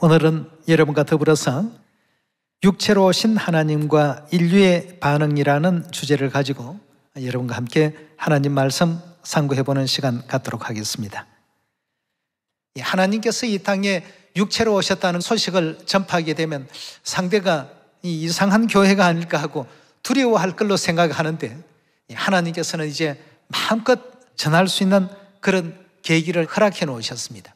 오늘은 여러분과 더불어서 육체로 오신 하나님과 인류의 반응이라는 주제를 가지고 여러분과 함께 하나님 말씀 상고해보는 시간 갖도록 하겠습니다. 하나님께서 이 땅에 육체로 오셨다는 소식을 전파하게 되면 상대가 이상한 교회가 아닐까 하고 두려워할 걸로 생각하는데, 하나님께서는 이제 마음껏 전할 수 있는 그런 계기를 허락해 놓으셨습니다.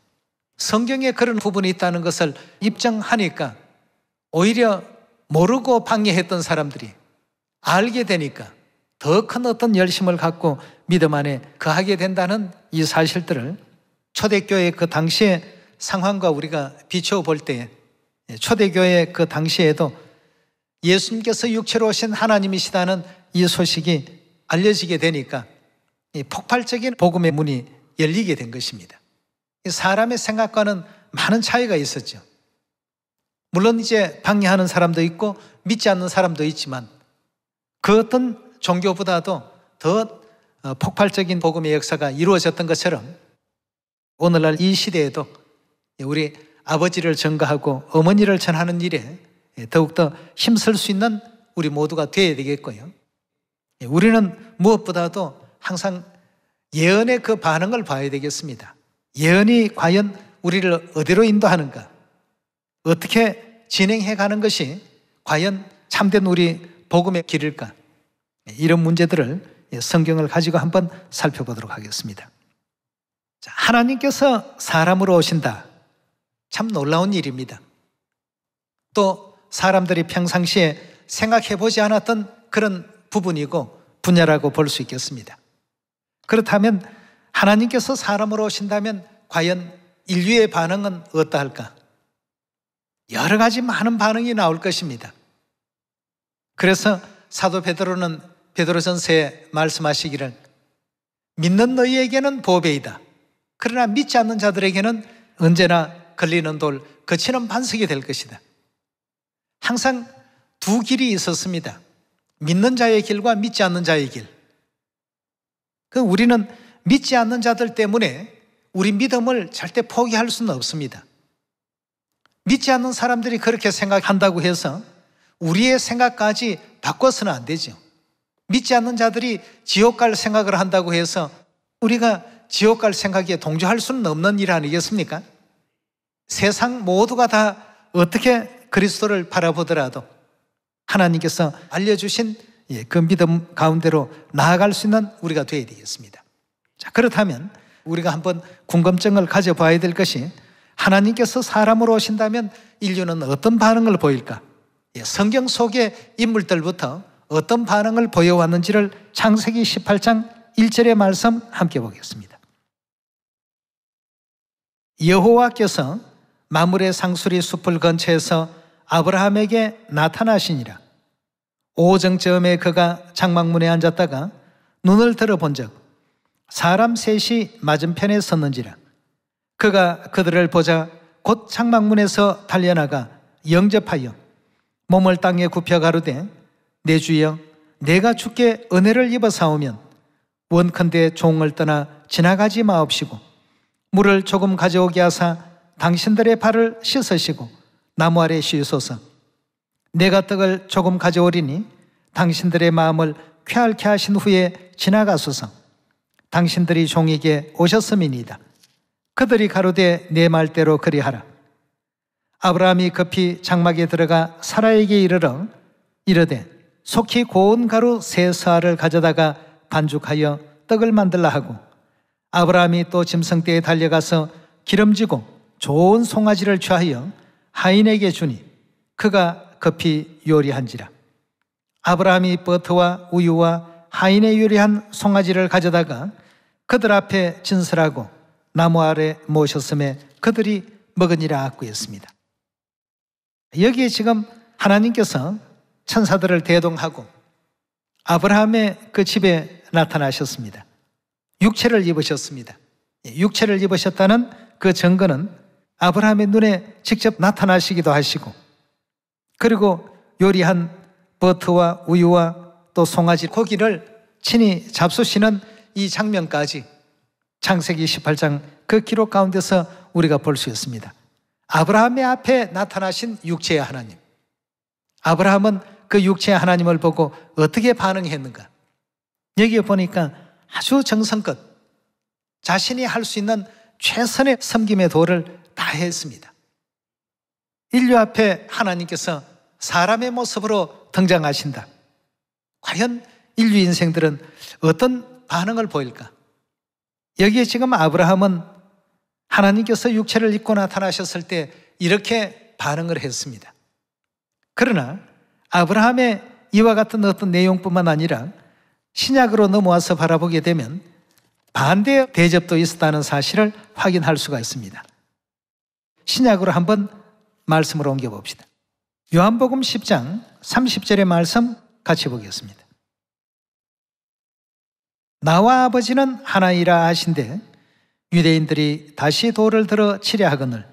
성경에 그런 부분이 있다는 것을 입증하니까 오히려 모르고 방해했던 사람들이 알게 되니까 더 큰 어떤 열심을 갖고 믿음 안에 거하게 된다는 이 사실들을 초대교회 그 당시의 상황과 우리가 비추어 볼 때, 초대교회 그 당시에도 예수님께서 육체로 오신 하나님이시다는 이 소식이 알려지게 되니까 이 폭발적인 복음의 문이 열리게 된 것입니다. 사람의 생각과는 많은 차이가 있었죠. 물론 이제 방해하는 사람도 있고 믿지 않는 사람도 있지만 그 어떤 종교보다도 더 폭발적인 복음의 역사가 이루어졌던 것처럼 오늘날 이 시대에도 우리 아버지를 전가하고 어머니를 전하는 일에 더욱더 힘쓸 수 있는 우리 모두가 되어야 되겠고요. 우리는 무엇보다도 항상 예언의 그 반응을 봐야 되겠습니다. 예언이 과연 우리를 어디로 인도하는가, 어떻게 진행해 가는 것이 과연 참된 우리 복음의 길일까, 이런 문제들을 성경을 가지고 한번 살펴보도록 하겠습니다. 하나님께서 사람으로 오신다, 참 놀라운 일입니다. 또 사람들이 평상시에 생각해 보지 않았던 그런 부분이고 분야라고 볼 수 있겠습니다. 그렇다면 하나님께서 사람으로 오신다면 과연 인류의 반응은 어떠할까? 여러 가지 많은 반응이 나올 것입니다. 그래서 사도 베드로는 베드로전서에 말씀하시기를 믿는 너희에게는 보배이다, 그러나 믿지 않는 자들에게는 언제나 걸리는 돌, 거치는 반석이 될 것이다. 항상 두 길이 있었습니다. 믿는 자의 길과 믿지 않는 자의 길. 우리는 믿지 않는 자들 때문에 우리 믿음을 절대 포기할 수는 없습니다. 믿지 않는 사람들이 그렇게 생각한다고 해서 우리의 생각까지 바꿔서는 안 되죠. 믿지 않는 자들이 지옥 갈 생각을 한다고 해서 우리가 지옥 갈 생각에 동조할 수는 없는 일 아니겠습니까? 세상 모두가 다 어떻게 그리스도를 바라보더라도 하나님께서 알려주신 그 믿음 가운데로 나아갈 수 있는 우리가 되어야 되겠습니다. 자, 그렇다면 우리가 한번 궁금증을 가져봐야 될 것이, 하나님께서 사람으로 오신다면 인류는 어떤 반응을 보일까? 성경 속의 인물들부터 어떤 반응을 보여왔는지를 창세기 18장 1절의 말씀 함께 보겠습니다. 여호와께서 만물의 상수리 숲을 근처에서 아브라함에게 나타나시니라. 오정쯤에 그가 장막문에 앉았다가 눈을 들어본 적 사람 셋이 맞은편에 섰는지라. 그가 그들을 보자 곧 장막문에서 달려나가 영접하여 몸을 땅에 굽혀 가로되, 내 주여, 내가 주께 은혜를 입어 사오면 원컨대 종을 떠나 지나가지 마옵시고 물을 조금 가져오게 하사 당신들의 발을 씻으시고 나무 아래 쉬소서. 내가 떡을 조금 가져오리니 당신들의 마음을 쾌활케 하신 후에 지나가소서. 당신들이 종에게 오셨음이니이다. 그들이 가로되 내 말대로 그리하라. 아브라함이 급히 장막에 들어가 사라에게 이르러 이르되 속히 고운 가루 세 서알을 가져다가 반죽하여 떡을 만들라 하고, 아브라함이 또 짐승떼에 달려가서 기름지고 좋은 송아지를 취하여 하인에게 주니 그가 급히 요리한지라. 아브라함이 버터와 우유와 하인의 요리한 송아지를 가져다가 그들 앞에 진설하고 나무 아래 모셨음에 그들이 먹으니라 하였습니다. 여기에 지금 하나님께서 천사들을 대동하고 아브라함의 그 집에 나타나셨습니다. 육체를 입으셨습니다. 육체를 입으셨다는 그 증거는 아브라함의 눈에 직접 나타나시기도 하시고, 그리고 요리한 버터와 우유와 또 송아지 고기를 친히 잡수시는 이 장면까지 창세기 18장 그 기록 가운데서 우리가 볼 수 있습니다. 아브라함의 앞에 나타나신 육체의 하나님. 아브라함은 그 육체의 하나님을 보고 어떻게 반응했는가? 여기에 보니까 아주 정성껏 자신이 할 수 있는 최선의 섬김의 도를 다했습니다. 인류 앞에 하나님께서 사람의 모습으로 등장하신다. 과연 인류 인생들은 어떤 반응을 보일까? 여기에 지금 아브라함은 하나님께서 육체를 입고 나타나셨을 때 이렇게 반응을 했습니다. 그러나 아브라함의 이와 같은 어떤 내용뿐만 아니라 신약으로 넘어와서 바라보게 되면 반대의 대접도 있었다는 사실을 확인할 수가 있습니다. 신약으로 한번 말씀을 옮겨봅시다. 요한복음 10장 30절의 말씀 같이 보겠습니다. 나와 아버지는 하나이라 하신대 유대인들이 다시 돌을 들어 치려 하거늘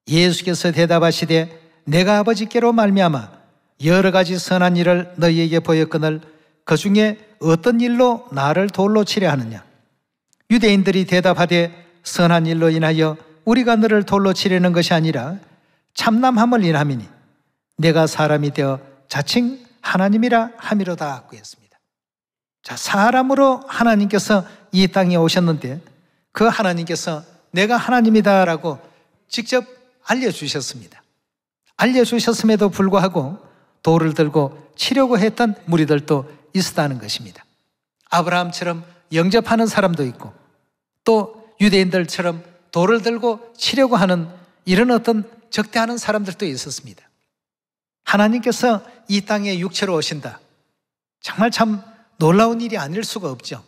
예수께서 대답하시되 내가 아버지께로 말미암아 여러 가지 선한 일을 너희에게 보였거늘 그 중에 어떤 일로 나를 돌로 치려 하느냐? 유대인들이 대답하되 선한 일로 인하여 우리가 너를 돌로 치려는 것이 아니라 참남함을 인함이니 내가 사람이 되어 자칭 하나님이라 함이로다 하고 했습니다. 자, 사람으로 하나님께서 이 땅에 오셨는데 그 하나님께서 내가 하나님이다라고 직접 알려주셨습니다. 알려주셨음에도 불구하고 돌을 들고 치려고 했던 무리들도 있었다는 것입니다. 아브라함처럼 영접하는 사람도 있고 또 유대인들처럼 돌을 들고 치려고 하는 이런 어떤 적대하는 사람들도 있었습니다. 하나님께서 이 땅에 육체로 오신다. 정말 참 놀라운 일이 아닐 수가 없죠.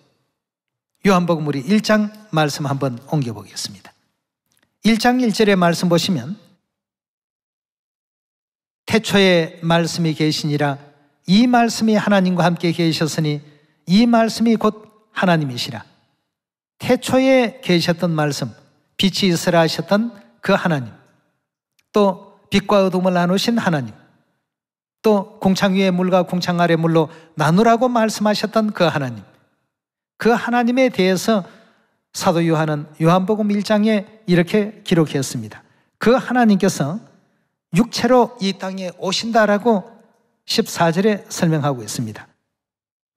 요한복음 우리 1장 말씀 한번 옮겨보겠습니다. 1장 1절의 말씀 보시면 태초에 말씀이 계시니라 이 말씀이 하나님과 함께 계셨으니 이 말씀이 곧 하나님이시라. 태초에 계셨던 말씀, 빛이 있으라 하셨던 그 하나님, 또 빛과 어둠을 나누신 하나님, 또 궁창 위의 물과 궁창 아래 물로 나누라고 말씀하셨던 그 하나님, 그 하나님에 대해서 사도 요한은 요한복음 1장에 이렇게 기록했습니다. 그 하나님께서 육체로 이 땅에 오신다라고 14절에 설명하고 있습니다.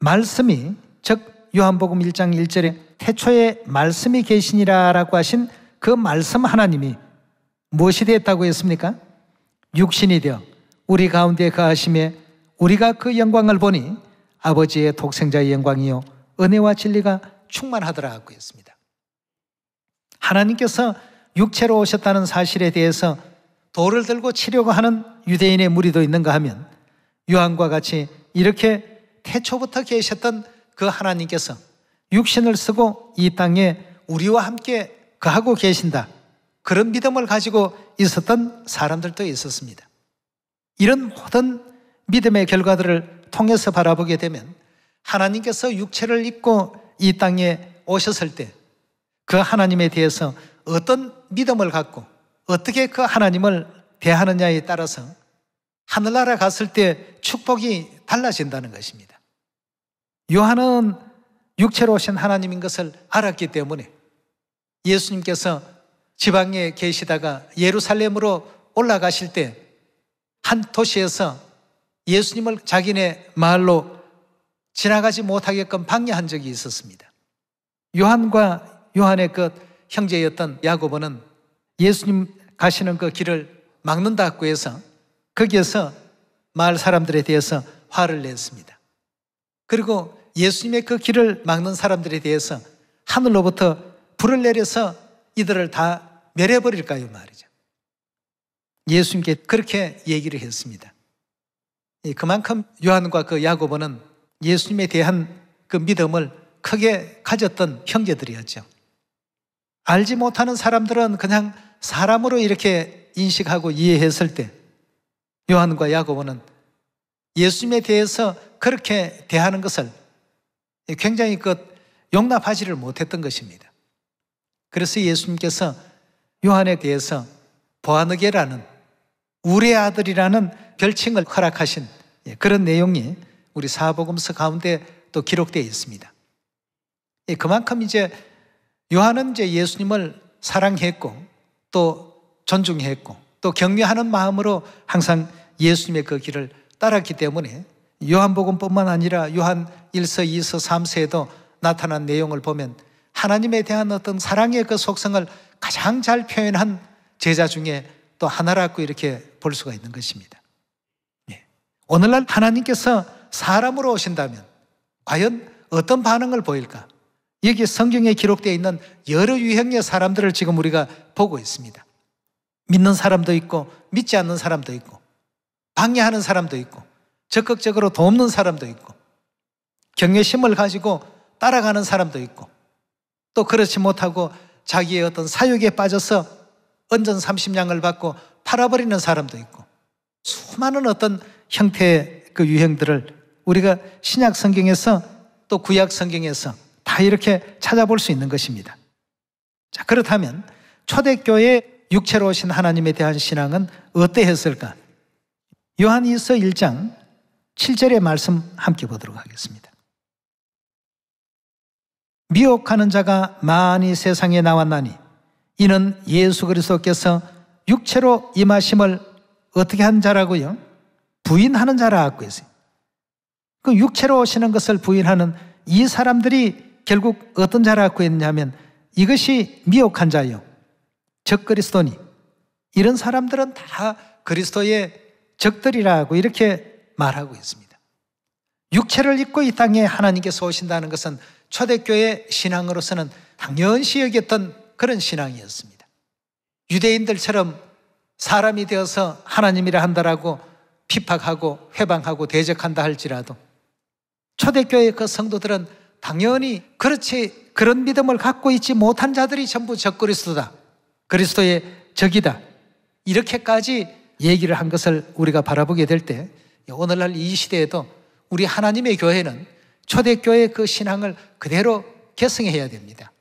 말씀이, 즉 요한복음 1장 1절에 태초에 말씀이 계시니라라고 하신 그 말씀 하나님이 무엇이 되었다고 했습니까? 육신이 되어 우리 가운데 거하심에 우리가 그 영광을 보니 아버지의 독생자의 영광이요 은혜와 진리가 충만하더라고 했습니다. 하나님께서 육체로 오셨다는 사실에 대해서 돌을 들고 치려고 하는 유대인의 무리도 있는가 하면 요한과 같이 이렇게 태초부터 계셨던 그 하나님께서 육신을 쓰고 이 땅에 우리와 함께 거하고 계신다. 그런 믿음을 가지고 있었던 사람들도 있었습니다. 이런 모든 믿음의 결과들을 통해서 바라보게 되면 하나님께서 육체를 입고 이 땅에 오셨을 때 그 하나님에 대해서 어떤 믿음을 갖고 어떻게 그 하나님을 대하느냐에 따라서 하늘나라 갔을 때 축복이 달라진다는 것입니다. 요한은 육체로 오신 하나님인 것을 알았기 때문에 예수님께서 지방에 계시다가 예루살렘으로 올라가실 때 한 도시에서 예수님을 자기네 마을로 지나가지 못하게끔 방해한 적이 있었습니다. 요한과 요한의 그 형제였던 야고보는 예수님 가시는 그 길을 막는다고 해서 거기에서 마을 사람들에 대해서 화를 냈습니다. 그리고 예수님의 그 길을 막는 사람들에 대해서 하늘로부터 불을 내려서 이들을 다 멸해버릴까요 말이죠. 예수님께 그렇게 얘기를 했습니다. 그만큼 요한과 그 야고보는 예수님에 대한 그 믿음을 크게 가졌던 형제들이었죠. 알지 못하는 사람들은 그냥 사람으로 이렇게 인식하고 이해했을 때 요한과 야고보는 예수님에 대해서 그렇게 대하는 것을 굉장히 용납하지를 못했던 것입니다. 그래서 예수님께서 요한에 대해서 보아느게라는 우리의 아들이라는 별칭을 허락하신 그런 내용이 우리 사복음서 가운데 또 기록되어 있습니다. 그만큼 이제 요한은 이제 예수님을 사랑했고 또 존중했고 또 경외하는 마음으로 항상 예수님의 그 길을 따랐기 때문에 요한복음뿐만 아니라 요한 1서, 2서, 3서에도 나타난 내용을 보면 하나님에 대한 어떤 사랑의 그 속성을 가장 잘 표현한 제자 중에 또 하나라고 이렇게 볼 수가 있는 것입니다. 오늘날 하나님께서 사람으로 오신다면 과연 어떤 반응을 보일까? 여기 성경에 기록되어 있는 여러 유형의 사람들을 지금 우리가 보고 있습니다. 믿는 사람도 있고 믿지 않는 사람도 있고 방해하는 사람도 있고 적극적으로 돕는 사람도 있고 경외심을 가지고 따라가는 사람도 있고 또 그렇지 못하고 자기의 어떤 사욕에 빠져서 언전 30냥을 받고 팔아버리는 사람도 있고 수많은 어떤 형태의 그 유형들을 우리가 신약 성경에서 또 구약 성경에서 다 이렇게 찾아볼 수 있는 것입니다. 자, 그렇다면 초대교회 육체로 오신 하나님에 대한 신앙은 어떠했을까? 요한 2서 1장 7절의 말씀 함께 보도록 하겠습니다. 미혹하는 자가 많이 세상에 나왔나니 이는 예수 그리스도께서 육체로 임하심을 어떻게 한 자라고요? 부인하는 자라고 했어요. 그 육체로 오시는 것을 부인하는 이 사람들이 결국 어떤 자라고 했냐면 이것이 미혹한 자요, 적 그리스도니. 이런 사람들은 다 그리스도의 적들이라고 이렇게 말하고 있습니다. 육체를 입고 이 땅에 하나님께서 오신다는 것은 초대교회 신앙으로서는 당연시 여겼던 그런 신앙이었습니다. 유대인들처럼 사람이 되어서 하나님이라 한다라고 핍박하고 회방하고 대적한다 할지라도 초대교회의 그 성도들은 당연히 그렇지, 그런 믿음을 갖고 있지 못한 자들이 전부 적그리스도다, 그리스도의 적이다, 이렇게까지 얘기를 한 것을 우리가 바라보게 될 때 오늘날 이 시대에도 우리 하나님의 교회는 초대교회의 그 신앙을 그대로 계승해야 됩니다.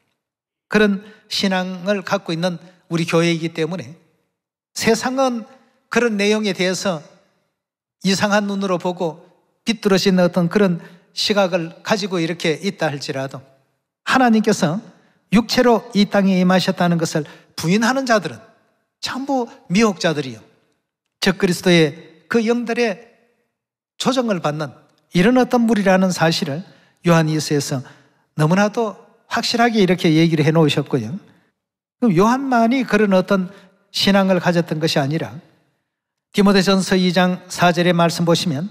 그런 신앙을 갖고 있는 우리 교회이기 때문에 세상은 그런 내용에 대해서 이상한 눈으로 보고 비뚤어진 어떤 그런 시각을 가지고 이렇게 있다 할지라도 하나님께서 육체로 이 땅에 임하셨다는 것을 부인하는 자들은 전부 미혹자들이요, 적그리스도의 그 영들의 조정을 받는 이런 어떤 무리라는 사실을 요한 2서에서 너무나도 확실하게 이렇게 얘기를 해놓으셨고요. 요한만이 그런 어떤 신앙을 가졌던 것이 아니라 디모데전서 2장 4절의 말씀 보시면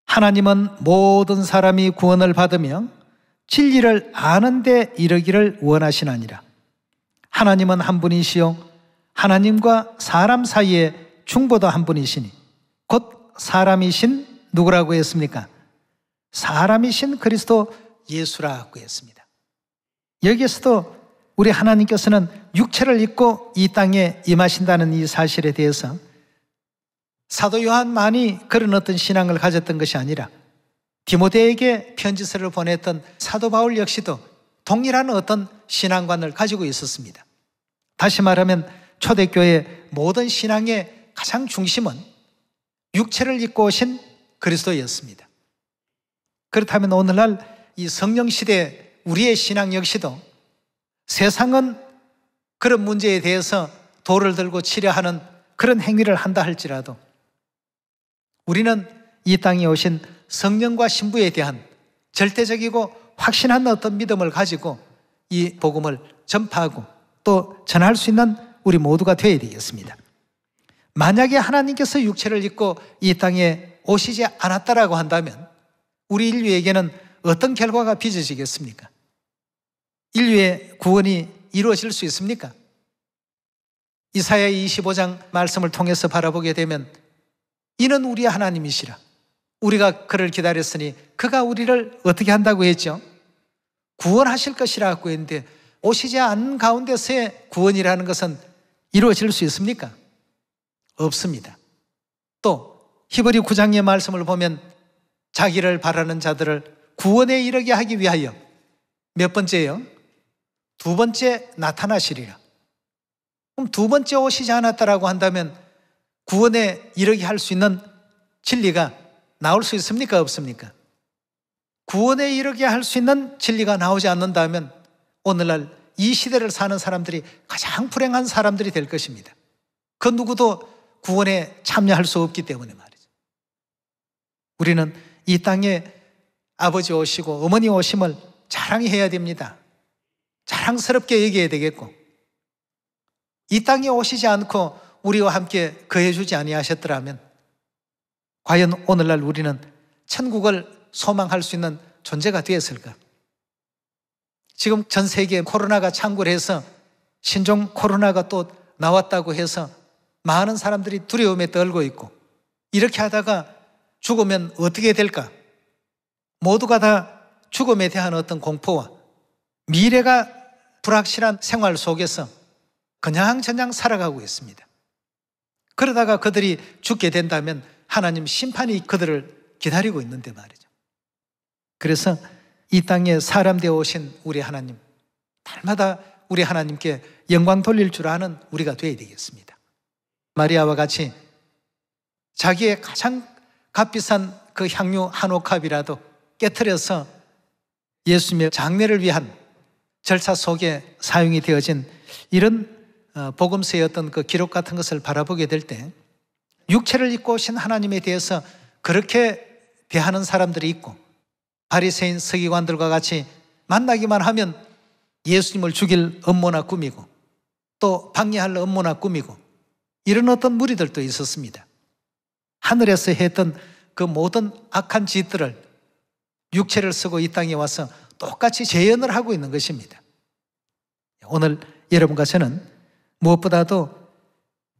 하나님은 모든 사람이 구원을 받으며 진리를 아는 데 이르기를 원하시나니라. 하나님은 한 분이시요 하나님과 사람 사이에 중보도 한 분이시니 곧 사람이신 누구라고 했습니까? 사람이신 그리스도 예수라고 했습니다. 여기에서도 우리 하나님께서는 육체를 입고 이 땅에 임하신다는 이 사실에 대해서 사도 요한만이 그런 어떤 신앙을 가졌던 것이 아니라 디모데에게 편지서를 보냈던 사도 바울 역시도 동일한 어떤 신앙관을 가지고 있었습니다. 다시 말하면 초대교회 모든 신앙의 가장 중심은 육체를 입고 오신 그리스도였습니다. 그렇다면 오늘날 이 성령시대 우리의 신앙 역시도 세상은 그런 문제에 대해서 돌을 들고 치려 하는 그런 행위를 한다 할지라도 우리는 이 땅에 오신 성령과 신부에 대한 절대적이고 확신한 어떤 믿음을 가지고 이 복음을 전파하고 또 전할 수 있는 우리 모두가 되어야 되겠습니다. 만약에 하나님께서 육체를 입고 이 땅에 오시지 않았다라고 한다면 우리 인류에게는 어떤 결과가 빚어지겠습니까? 인류의 구원이 이루어질 수 있습니까? 이사야 25장 말씀을 통해서 바라보게 되면 이는 우리의 하나님이시라. 우리가 그를 기다렸으니 그가 우리를 어떻게 한다고 했죠? 구원하실 것이라고 했는데 오시지 않은 가운데서의 구원이라는 것은 이루어질 수 있습니까? 없습니다. 또 히브리 9장의 말씀을 보면 자기를 바라는 자들을 구원에 이르게 하기 위하여 몇 번째요? 두 번째 나타나시리라. 그럼 두 번째 오시지 않았다라고 한다면 구원에 이르게 할 수 있는 진리가 나올 수 있습니까? 없습니까? 구원에 이르게 할 수 있는 진리가 나오지 않는다면 오늘날 이 시대를 사는 사람들이 가장 불행한 사람들이 될 것입니다. 그 누구도 구원에 참여할 수 없기 때문에 말이죠. 우리는 이 땅에 아버지 오시고 어머니 오심을 자랑해야 됩니다. 자랑스럽게 얘기해야 되겠고, 이 땅에 오시지 않고 우리와 함께 거해주지 아니하셨더라면 과연 오늘날 우리는 천국을 소망할 수 있는 존재가 되었을까? 지금 전 세계에 코로나가 창궐 해서 신종 코로나가 또 나왔다고 해서 많은 사람들이 두려움에 떨고 있고, 이렇게 하다가 죽으면 어떻게 될까? 모두가 다 죽음에 대한 어떤 공포와 미래가 불확실한 생활 속에서 그냥저냥 살아가고 있습니다. 그러다가 그들이 죽게 된다면 하나님 심판이 그들을 기다리고 있는데 말이죠. 그래서 이 땅에 사람 되어 오신 우리 하나님, 날마다 우리 하나님께 영광 돌릴 줄 아는 우리가 되어야 되겠습니다. 마리아와 같이 자기의 가장 값비싼 그 향유 한 옥합이라도 깨트려서 예수님의 장례를 위한 절차 속에 사용이 되어진 이런 복음서의 어떤 그 기록 같은 것을 바라보게 될 때 육체를 입고 오신 하나님에 대해서 그렇게 대하는 사람들이 있고, 바리새인 서기관들과 같이 만나기만 하면 예수님을 죽일 음모나 꾸미고 또 방해할 음모나 꾸미고, 이런 어떤 무리들도 있었습니다. 하늘에서 했던 그 모든 악한 짓들을 육체를 쓰고 이 땅에 와서 똑같이 재현을 하고 있는 것입니다. 오늘 여러분과 저는 무엇보다도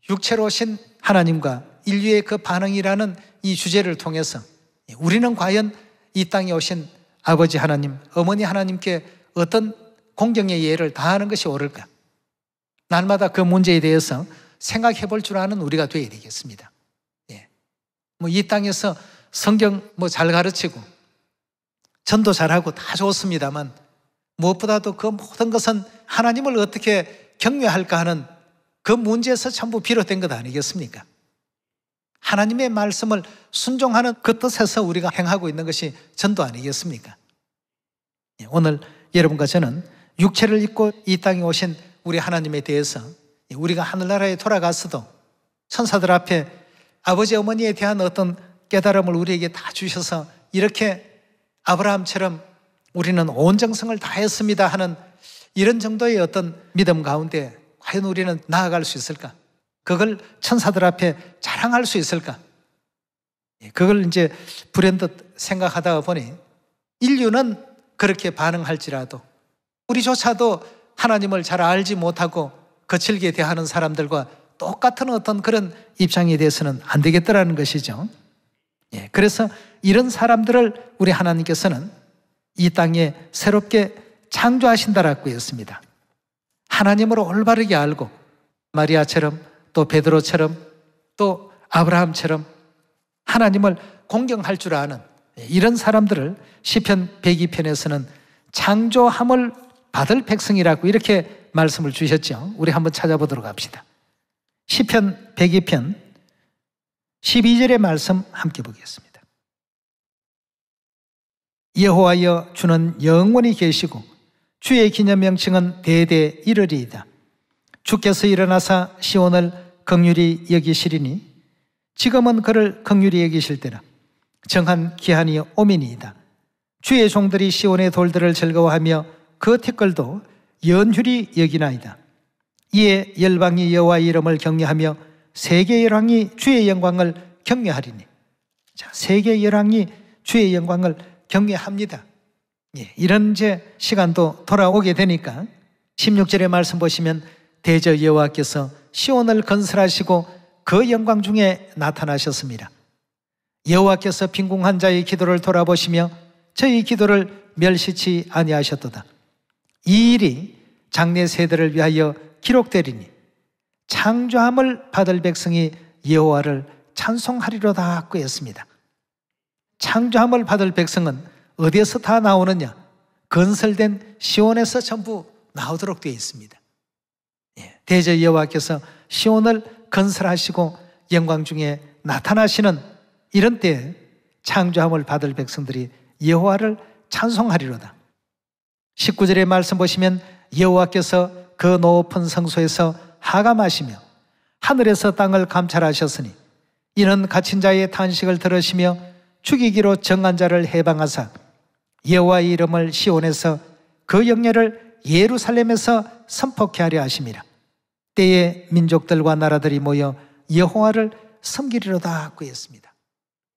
육체로 오신 하나님과 인류의 그 반응이라는 이 주제를 통해서 우리는 과연 이 땅에 오신 아버지 하나님, 어머니 하나님께 어떤 공경의 예를 다하는 것이 옳을까? 날마다 그 문제에 대해서 생각해 볼 줄 아는 우리가 되어야 되겠습니다. 이 땅에서 성경 잘 가르치고 전도 잘하고 다 좋습니다만, 무엇보다도 그 모든 것은 하나님을 어떻게 경외할까 하는 그 문제에서 전부 비롯된 것 아니겠습니까? 하나님의 말씀을 순종하는 그 뜻에서 우리가 행하고 있는 것이 전도 아니겠습니까? 오늘 여러분과 저는 육체를 입고 이 땅에 오신 우리 하나님에 대해서 우리가 하늘나라에 돌아가서도 천사들 앞에 아버지 어머니에 대한 어떤 깨달음을 우리에게 다 주셔서 이렇게 아브라함처럼 우리는 온 정성을 다했습니다 하는 이런 정도의 어떤 믿음 가운데 과연 우리는 나아갈 수 있을까? 그걸 천사들 앞에 자랑할 수 있을까? 그걸 이제 불현듯 생각하다 보니 인류는 그렇게 반응할지라도 우리조차도 하나님을 잘 알지 못하고 거칠게 대하는 사람들과 똑같은 어떤 그런 입장에 대해서는 안 되겠더라는 것이죠. 그래서 이런 사람들을 우리 하나님께서는 이 땅에 새롭게 창조하신다라고 했습니다. 하나님을 올바르게 알고 마리아처럼 또 베드로처럼 또 아브라함처럼 하나님을 공경할 줄 아는 이런 사람들을 시편 102편에서는 창조함을 받을 백성이라고 이렇게 말씀을 주셨죠. 우리 한번 찾아보도록 합시다. 시편 102편 12절의 말씀 함께 보겠습니다. 여호와여, 주는 영원히 계시고 주의 기념 명칭은 대대 이르리이다. 주께서 일어나사 시온을 긍휼히 여기시리니 지금은 그를 긍휼히 여기실 때라. 정한 기한이 오미니이다. 주의 종들이 시온의 돌들을 즐거워하며 그 티끌도 연휼히 여기나이다. 이에 열방이 여호와의 이름을 경외하며 세계 열왕이 주의 영광을 경외하리니. 자, 세계 열왕이 주의 영광을 경외합니다. 이런 이제 시간도 돌아오게 되니까 16절의 말씀 보시면 대저 여호와께서 시온을 건설하시고 그 영광 중에 나타나셨습니다. 여호와께서 빈궁한 자의 기도를 돌아보시며 저희 기도를 멸시치 아니하셨도다. 이 일이 장래 세대를 위하여 기록되리니 창조함을 받을 백성이 여호와를 찬송하리로다 하고 했습니다. 창조함을 받을 백성은 어디에서 다 나오느냐? 건설된 시온에서 전부 나오도록 되어 있습니다. 대저 여호와께서 시온을 건설하시고 영광 중에 나타나시는 이런 때에 창조함을 받을 백성들이 여호와를 찬송하리로다. 19절의 말씀 보시면 여호와께서 그 높은 성소에서 하감하시며 하늘에서 땅을 감찰하셨으니 이는 갇힌 자의 탄식을 들으시며 죽이기로 정한 자를 해방하사 여호와의 이름을 시온에서 그 영예를 예루살렘에서 선포케 하려 하심이라. 때에 민족들과 나라들이 모여 여호와를 섬기리로다 하고 했습니다.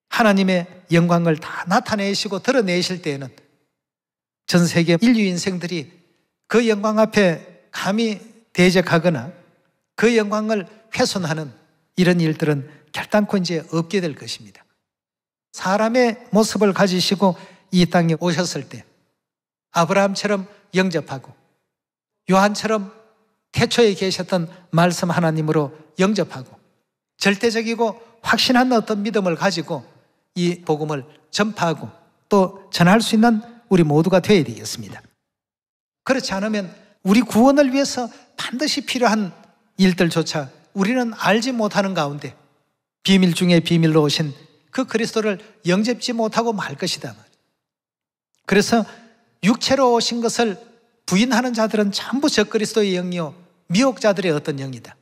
하나님의 영광을 다 나타내시고 드러내실 때에는 전 세계 인류 인생들이 그 영광 앞에 감히 대적하거나 그 영광을 훼손하는 이런 일들은 결단코 이제 없게 될 것입니다. 사람의 모습을 가지시고 이 땅에 오셨을 때 아브라함처럼 영접하고 요한처럼 태초에 계셨던 말씀 하나님으로 영접하고 절대적이고 확신한 어떤 믿음을 가지고 이 복음을 전파하고 또 전할 수 있는 우리 모두가 되어야 되겠습니다. 그렇지 않으면 우리 구원을 위해서 반드시 필요한 일들조차 우리는 알지 못하는 가운데 비밀 중에 비밀로 오신 그 그리스도를 영접지 못하고 말 것이다. 그래서 육체로 오신 것을 부인하는 자들은 전부 적그리스도의 영이요 미혹자들의 어떤 영이다.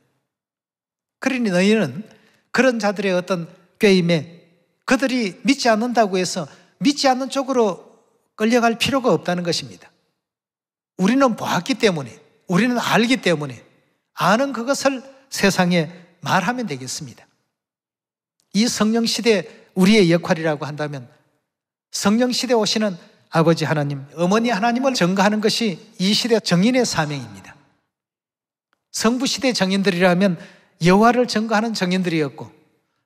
그러니 너희는 그런 자들의 어떤 꾀임에 그들이 믿지 않는다고 해서 믿지 않는 쪽으로 끌려갈 필요가 없다는 것입니다. 우리는 보았기 때문에, 우리는 알기 때문에 아는 그것을 세상에 말하면 되겠습니다. 이 성령시대 우리의 역할이라고 한다면 성령시대 오시는 아버지 하나님, 어머니 하나님을 증거하는 것이 이 시대 정인의 사명입니다. 성부시대 정인들이라면 여호와를 증거하는 정인들이었고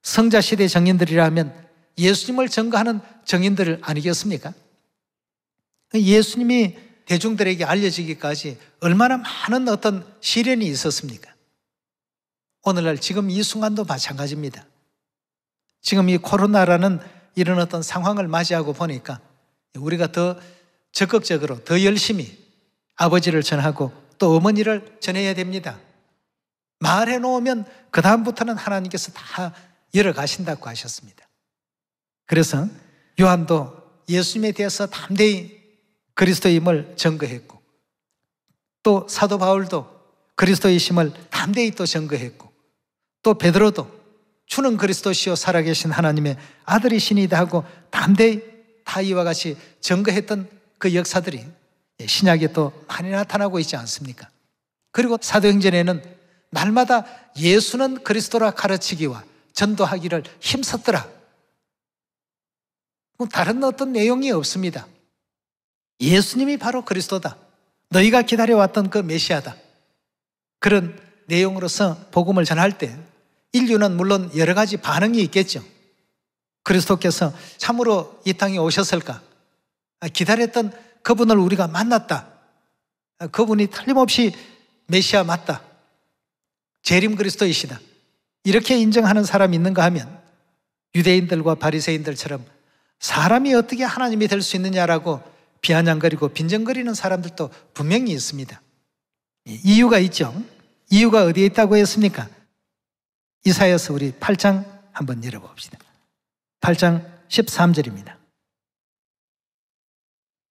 성자시대 정인들이라면 예수님을 증거하는 정인들 아니겠습니까? 예수님이 대중들에게 알려지기까지 얼마나 많은 어떤 시련이 있었습니까? 오늘날 지금 이 순간도 마찬가지입니다. 지금 이 코로나라는 이런 어떤 상황을 맞이하고 보니까 우리가 더 적극적으로 더 열심히 아버지를 전하고 또 어머니를 전해야 됩니다. 말해 놓으면 그 다음부터는 하나님께서 다 열어가신다고 하셨습니다. 그래서 요한도 예수님에 대해서 담대히 그리스도임을 증거했고 또 사도 바울도 그리스도이심을 담대히 또 증거했고 또 베드로도 주는 그리스도시요 살아계신 하나님의 아들이시니다 하고 담대히 다 이와 같이 증거했던 그 역사들이 신약에 또 많이 나타나고 있지 않습니까? 그리고 사도행전에는 날마다 예수는 그리스도라 가르치기와 전도하기를 힘썼더라. 다른 어떤 내용이 없습니다. 예수님이 바로 그리스도다. 너희가 기다려왔던 그 메시아다. 그런 내용으로서 복음을 전할 때 인류는 물론 여러 가지 반응이 있겠죠. 그리스도께서 참으로 이 땅에 오셨을까? 기다렸던 그분을 우리가 만났다. 그분이 틀림없이 메시아 맞다. 재림 그리스도이시다. 이렇게 인정하는 사람이 있는가 하면 유대인들과 바리새인들처럼 사람이 어떻게 하나님이 될 수 있느냐라고 비아냥거리고 빈정거리는 사람들도 분명히 있습니다. 이유가 있죠. 이유가 어디에 있다고 했습니까? 이사야서 우리 8장 한번 열어봅시다. 8장 13절입니다.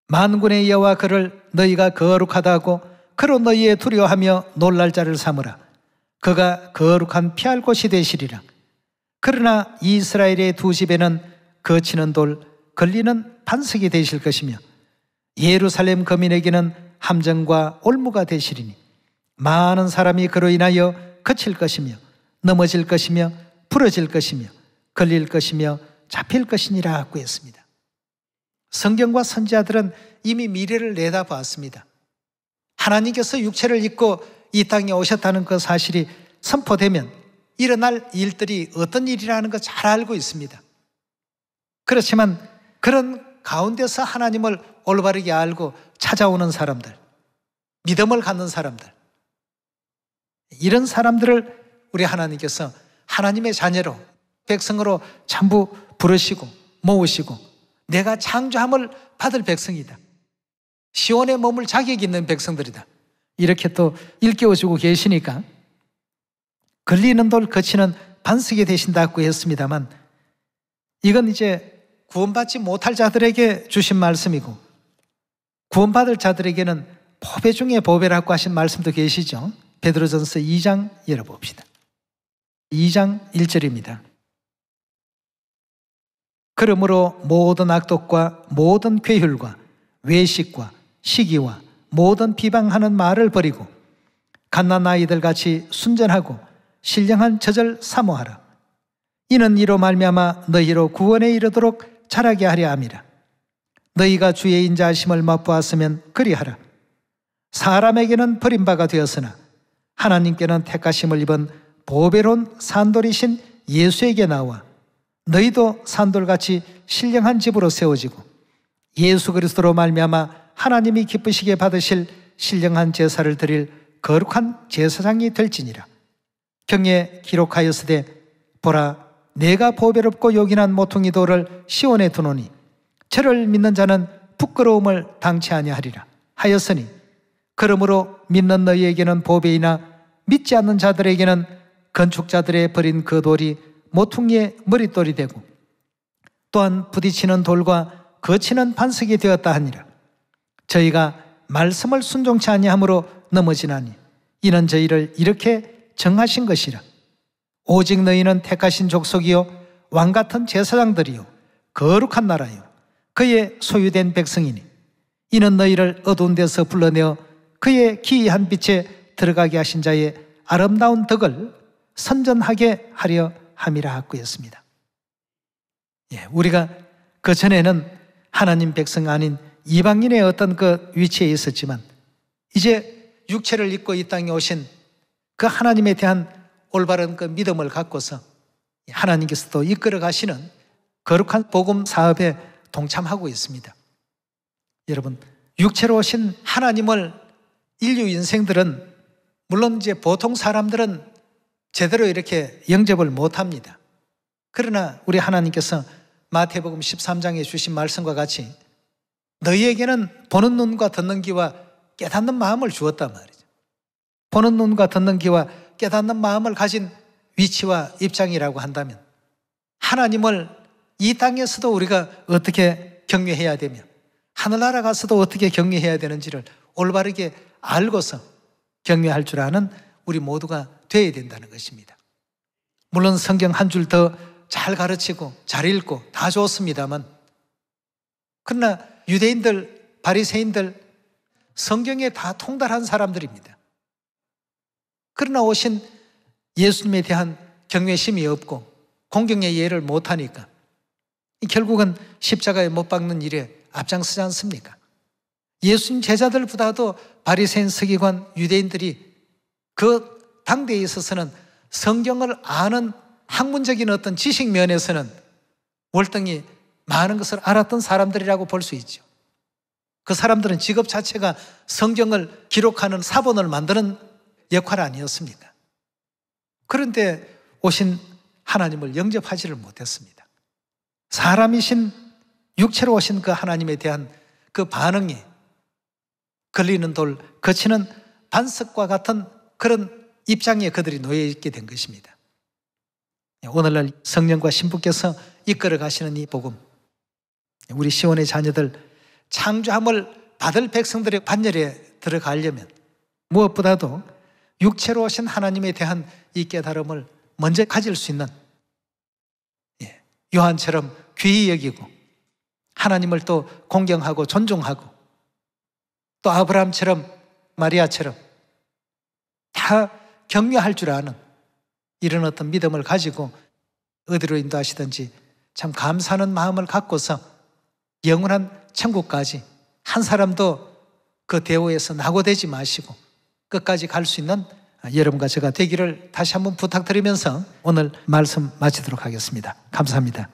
만군의 여호와 그를 너희가 거룩하다 하고 그로 너희의 두려워하며 놀랄 자를 삼으라. 그가 거룩한 피할 곳이 되시리라. 그러나 이스라엘의 두 집에는 거치는 돌, 걸리는 반석이 되실 것이며 예루살렘 거민에게는 함정과 올무가 되시리니 많은 사람이 그로 인하여 거칠 것이며 넘어질 것이며 부러질 것이며 걸릴 것이며 잡힐 것이니라 하고 했습니다. 성경과 선지자들은 이미 미래를 내다보았습니다. 하나님께서 육체를 입고 이 땅에 오셨다는 그 사실이 선포되면 일어날 일들이 어떤 일이라는 거 잘 알고 있습니다. 그렇지만 그런 가운데서 하나님을 올바르게 알고 찾아오는 사람들, 믿음을 갖는 사람들, 이런 사람들을 우리 하나님께서 하나님의 자녀로 백성으로 전부 부르시고 모으시고 내가 창조함을 받을 백성이다. 시온에 머물 자격이 있는 백성들이다. 이렇게 또 일깨워주고 계시니까 걸리는 돌 거치는 반석이 되신다고 했습니다만 이건 이제 구원받지 못할 자들에게 주신 말씀이고 구원받을 자들에게는 보배 중에 보배라고 하신 말씀도 계시죠. 베드로전서 2장 열어봅시다. 2장 1절입니다. 그러므로 모든 악독과 모든 괴휼과 외식과 시기와 모든 비방하는 말을 버리고 갓난아이들 같이 순전하고 신령한 젖을 사모하라. 이는 이로 말미암아 너희로 구원에 이르도록 자라게 하려 함이라. 너희가 주의 인자하심을 맛보았으면 그리하라. 사람에게는 버림바가 되었으나 하나님께는 택하심을 입은 보배로운 산돌이신 예수에게 나와 너희도 산돌같이 신령한 집으로 세워지고 예수 그리스도로 말미암아 하나님이 기쁘시게 받으실 신령한 제사를 드릴 거룩한 제사장이 될지니라. 경에 기록하였으되 보라 내가 보배롭고 요긴한 모퉁이 돌을 시온에 두노니 저를 믿는 자는 부끄러움을 당치 아니하리라 하였으니 그러므로 믿는 너희에게는 보배이나 믿지 않는 자들에게는 건축자들의 버린 그 돌이 모퉁이의 머릿돌이 되고 또한 부딪히는 돌과 거치는 반석이 되었다 하니라. 저희가 말씀을 순종치 아니함으로 넘어지나니 이는 저희를 이렇게 정하신 것이라. 오직 너희는 택하신 족속이요 왕같은 제사장들이요 거룩한 나라요 그의 소유된 백성이니 이는 너희를 어두운 데서 불러내어 그의 기이한 빛에 들어가게 하신 자의 아름다운 덕을 선전하게 하려 함이라 하였습니다. 우리가 그 전에는 하나님 백성 아닌 이방인의 어떤 그 위치에 있었지만 이제 육체를 입고 이 땅에 오신 그 하나님에 대한 올바른 그 믿음을 갖고서 하나님께서도 이끌어 가시는 거룩한 복음 사업에 동참하고 있습니다. 여러분, 육체로 오신 하나님을 인류 인생들은 물론 이제 보통 사람들은 제대로 이렇게 영접을 못합니다. 그러나 우리 하나님께서 마태복음 13장에 주신 말씀과 같이 너희에게는 보는 눈과 듣는 귀와 깨닫는 마음을 주었단 말이죠. 보는 눈과 듣는 귀와 깨닫는 마음을 가진 위치와 입장이라고 한다면 하나님을 이 땅에서도 우리가 어떻게 경외해야 되며 하늘나라 가서도 어떻게 경외해야 되는지를 올바르게 알고서 경외할 줄 아는 우리 모두가 되어야 된다는 것입니다. 물론 성경 한 줄 더 잘 가르치고 잘 읽고 다 좋습니다만 그러나 유대인들, 바리새인들 성경에 다 통달한 사람들입니다. 그러나 오신 예수님에 대한 경외심이 없고 공경의 예를 못하니까 결국은 십자가에 못 박는 일에 앞장서지 않습니까? 예수님 제자들보다도 바리새인, 서기관, 유대인들이 그 당대에 있어서는 성경을 아는 학문적인 어떤 지식 면에서는 월등히 많은 것을 알았던 사람들이라고 볼 수 있죠. 그 사람들은 직업 자체가 성경을 기록하는 사본을 만드는 역할 아니었습니까? 그런데 오신 하나님을 영접하지를 못했습니다. 사람이신 육체로 오신 그 하나님에 대한 그 반응이 걸리는 돌, 거치는 반석과 같은 그런 입장에 그들이 놓여 있게 된 것입니다. 오늘날 성령과 신부께서 이끌어 가시는 이 복음, 우리 시온의 자녀들 창조함을 받을 백성들의 반열에 들어가려면 무엇보다도 육체로 오신 하나님에 대한 이 깨달음을 먼저 가질 수 있는 요한처럼 귀히 여기고 하나님을 또 공경하고 존중하고 또 아브라함처럼 마리아처럼 다 경외할 줄 아는 이런 어떤 믿음을 가지고 어디로 인도하시든지 참 감사하는 마음을 갖고서 영원한 천국까지 한 사람도 그 대오에서 낙오되지 마시고 끝까지 갈 수 있는 여러분과 제가 되기를 다시 한번 부탁드리면서 오늘 말씀 마치도록 하겠습니다. 감사합니다.